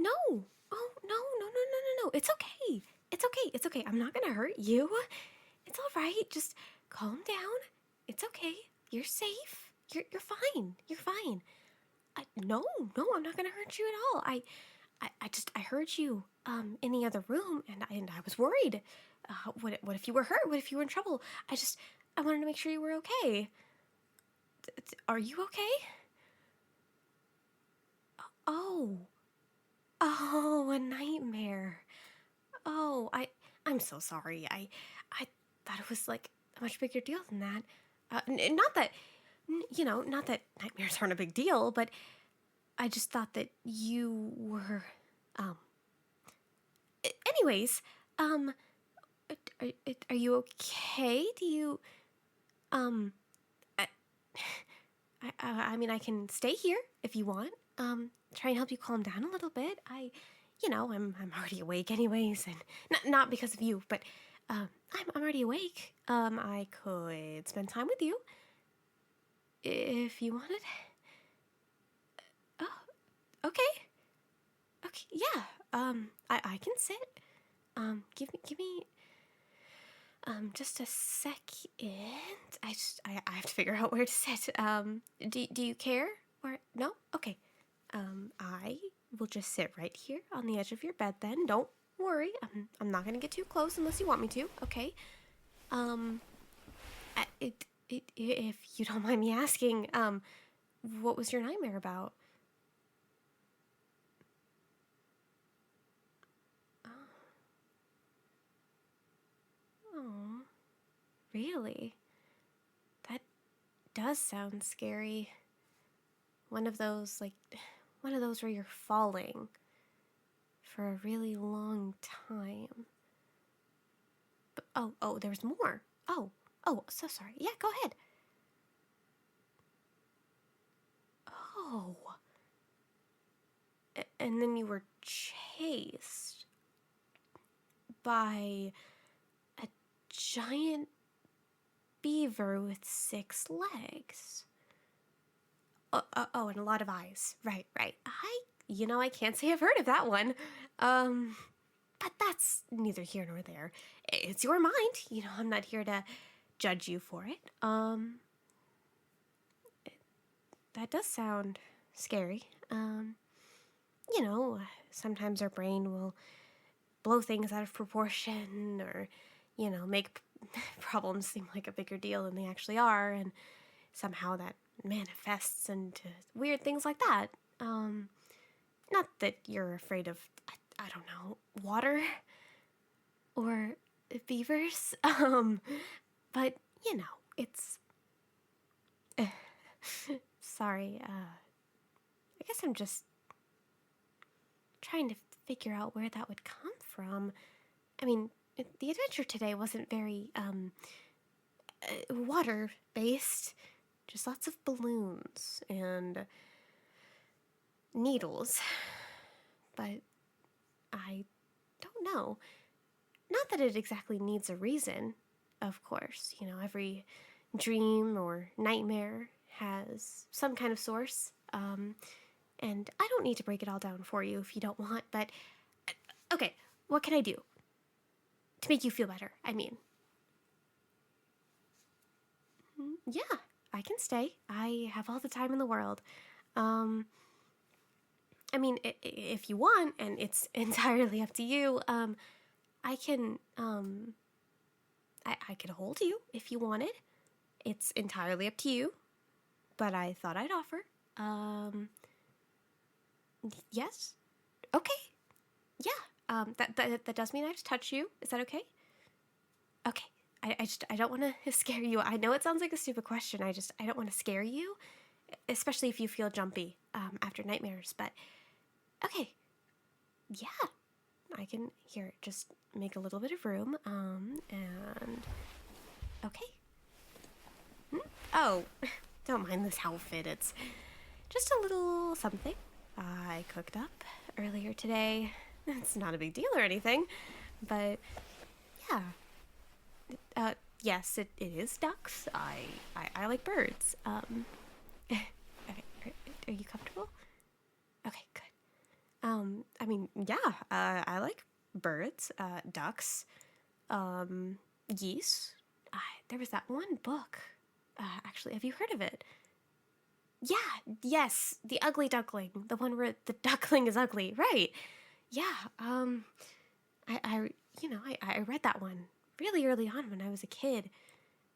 No. Oh, no, no, no, no, no, no. It's okay. It's okay. It's okay. I'm not gonna hurt you. It's all right. Just calm down. It's okay. You're safe. You're fine. You're fine. No, no, I'm not gonna hurt you at all. I heard you in the other room, and I was worried. What if you were hurt? What if you were in trouble? I wanted to make sure you were okay. Are you okay? Oh, oh, a nightmare. Oh, I'm so sorry. I thought it was like a much bigger deal than that. Not that, not that nightmares aren't a big deal, but I just thought that you were, um. Anyways, are you okay? Do you, um, I, I mean, I can stay here if you want. Try and help you calm down a little bit. I'm already awake anyways, and not because of you, but I'm already awake. I could spend time with you if you wanted. Oh, okay, okay, yeah. I can sit. Give me just a second. I have to figure out where to sit. Do you care? Or no? Okay. I will just sit right here on the edge of your bed then. Don't worry. I'm not gonna get too close unless you want me to, okay? If you don't mind me asking, what was your nightmare about? Oh, really? That does sound scary. One of those, one of those where you're falling for a really long time. But, oh, there's more. Oh, so sorry. Yeah, go ahead. Oh. And then you were chased by a giant beaver with 6 legs. Oh, and a lot of eyes. Right. I can't say I've heard of that one. But that's neither here nor there. It's your mind. I'm not here to judge you for it. That does sound scary. Sometimes our brain will blow things out of proportion or, make problems seem like a bigger deal than they actually are, and somehow that manifests into weird things like that. Not that you're afraid of, I don't know, water or beavers, but, it's... Sorry, I guess I'm just trying to figure out where that would come from. I mean, the adventure today wasn't very, water-based. Just lots of balloons and needles. But I don't know. Not that it exactly needs a reason, of course. Every dream or nightmare has some kind of source. And I don't need to break it all down for you if you don't want, but okay, what can I do to make you feel better? I mean, yeah, I can stay. I have all the time in the world. I mean, if you want, and it's entirely up to you, I can, I could hold you if you wanted. It's entirely up to you, but I thought I'd offer. Yes? Okay. Yeah. That does mean I have to touch you. Is that okay? Okay. I don't want to scare you. I know it sounds like a stupid question. I don't want to scare you, especially if you feel jumpy, after nightmares, but okay. Yeah. I can, here, just make a little bit of room, and okay. Oh, don't mind this outfit. It's just a little something I cooked up earlier today. It's not a big deal or anything, but yeah. Yes, it is ducks. I like birds. Okay, are you comfortable? Okay, good. I mean, yeah, I like birds, ducks, geese. There was that one book. Actually, have you heard of it? Yeah, yes, The Ugly Duckling, the one where the duckling is ugly, right? Yeah, I read that one really early on when I was a kid,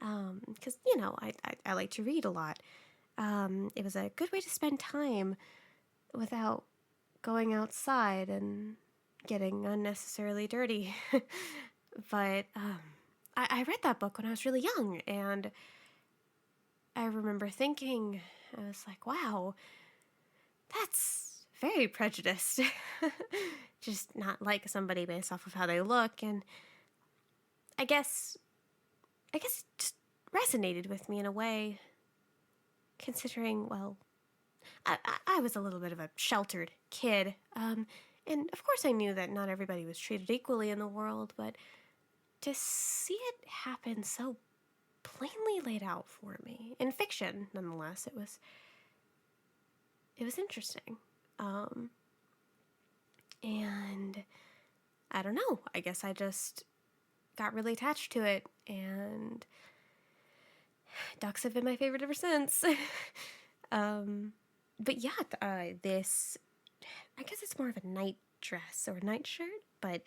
because I like to read a lot. It was a good way to spend time without going outside and getting unnecessarily dirty. But I read that book when I was really young, and I remember thinking, I was like, wow, that's very prejudiced. Just not like somebody based off of how they look, and I guess it just resonated with me in a way, considering, well, I was a little bit of a sheltered kid, and of course I knew that not everybody was treated equally in the world, but to see it happen so plainly laid out for me in fiction, nonetheless, it was interesting. Um, and I don't know. I guess I just got really attached to it, and ducks have been my favorite ever since. But yeah, this, I guess it's more of a night dress or nightshirt, but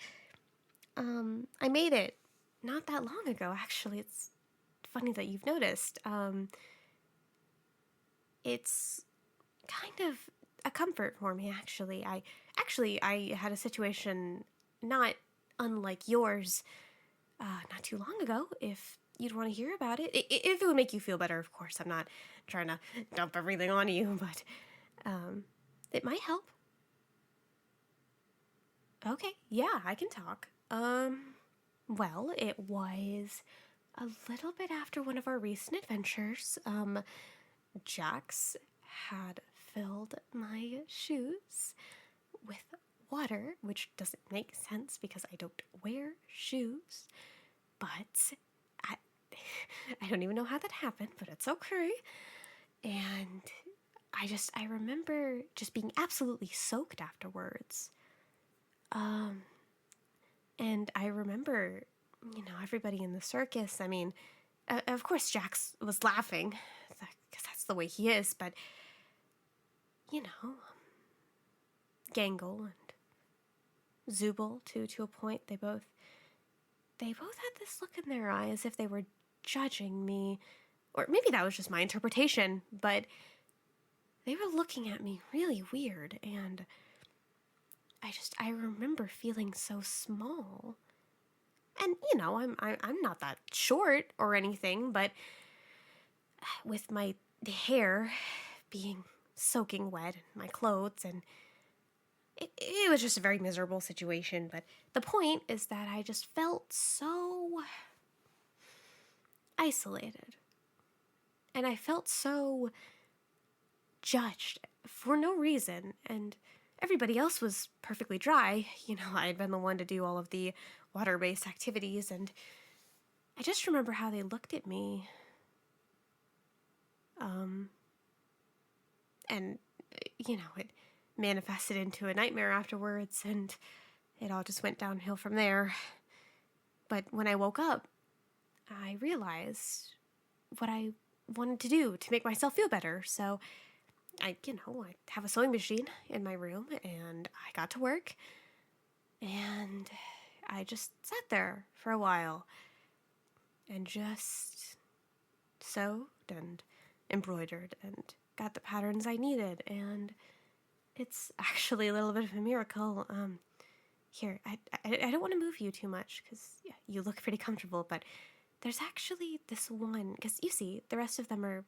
I made it not that long ago. Actually, it's funny that you've noticed. It's kind of a comfort for me, actually. I had a situation not unlike yours not too long ago. If you'd want to hear about it, if it would make you feel better, of course. I'm not trying to dump everything on you, but it might help. Okay, yeah, I can talk. Well, it was a little bit after one of our recent adventures. Jax had filled my shoes with water, which doesn't make sense because I don't wear shoes. But I, I don't even know how that happened, but it's okay. And I remember just being absolutely soaked afterwards. And I remember, everybody in the circus. I mean, of course, Jax was laughing because that's the way he is, but, you know, Gangle and Zubul, to a point, they both had this look in their eyes as if they were judging me. Or maybe that was just my interpretation, but they were looking at me really weird, and I remember feeling so small. And I'm not that short or anything, but with my hair being soaking wet and my clothes, and it was just a very miserable situation. But the point is that I just felt so isolated, and I felt so judged for no reason, and everybody else was perfectly dry. I had been the one to do all of the water-based activities, and I just remember how they looked at me. And, it manifested into a nightmare afterwards, and it all just went downhill from there. But when I woke up, I realized what I wanted to do to make myself feel better. So I have a sewing machine in my room, and I got to work, and I just sat there for a while and just sewed and embroidered and got the patterns I needed, and it's actually a little bit of a miracle. Here, I don't want to move you too much because you look pretty comfortable, but there's actually this one, because you see, the rest of them are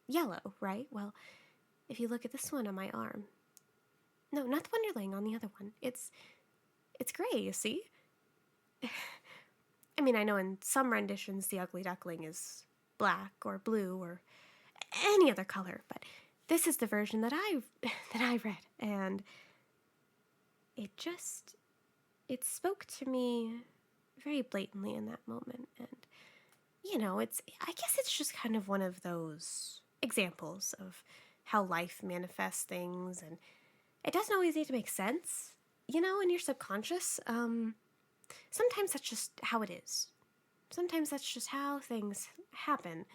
yellow, right? Well, if you look at this one on my arm, no, not the one you're laying on, the other one, it's gray, you see? I mean, I know in some renditions the ugly duckling is black or blue or any other color, but this is the version that I read, and it spoke to me very blatantly in that moment. And I guess it's just kind of one of those examples of how life manifests things, and it doesn't always need to make sense. in your subconscious, sometimes that's just how it is. Sometimes that's just how things happen.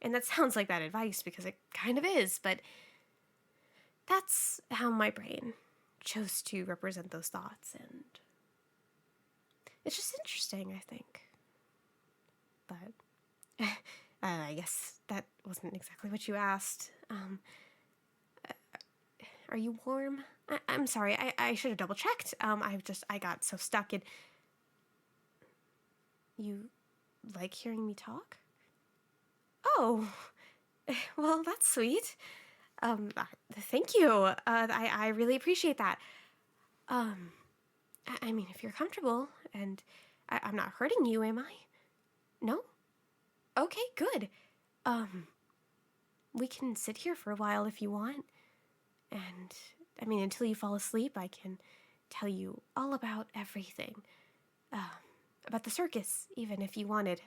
And that sounds like bad advice because it kind of is, but that's how my brain chose to represent those thoughts, and it's just interesting, I think. But I guess that wasn't exactly what you asked. Are you warm? I'm sorry, I should have double checked. I got so stuck in. You like hearing me talk? Oh, well, that's sweet. Thank you. I really appreciate that. I mean, if you're comfortable and I'm not hurting you, am I? No? Okay, good. Um, we can sit here for a while if you want. And, I mean, until you fall asleep, I can tell you all about everything. About the circus, even if you wanted.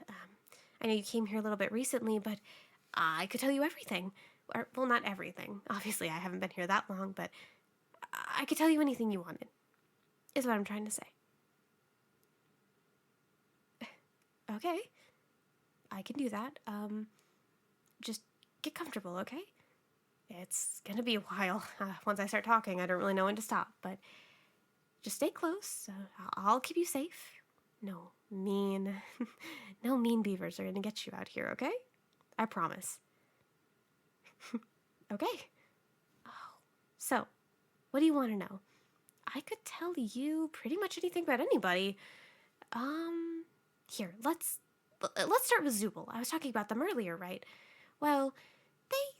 I know you came here a little bit recently, but I could tell you everything. Or, well, not everything. Obviously, I haven't been here that long, but I could tell you anything you wanted, is what I'm trying to say. Okay, I can do that. Just get comfortable, okay? It's gonna be a while. Once I start talking, I don't really know when to stop, but just stay close. I'll keep you safe. No mean, no mean beavers are gonna get you out here, okay? I promise. Okay. Oh, so, what do you want to know? I could tell you pretty much anything about anybody. Here, let's start with Zubul. I was talking about them earlier, right? Well, they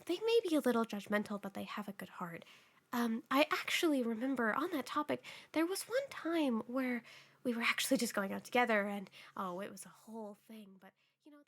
may be a little judgmental, but they have a good heart. I actually remember on that topic, there was one time where we were actually just going out together, and oh, it was a whole thing, but they were.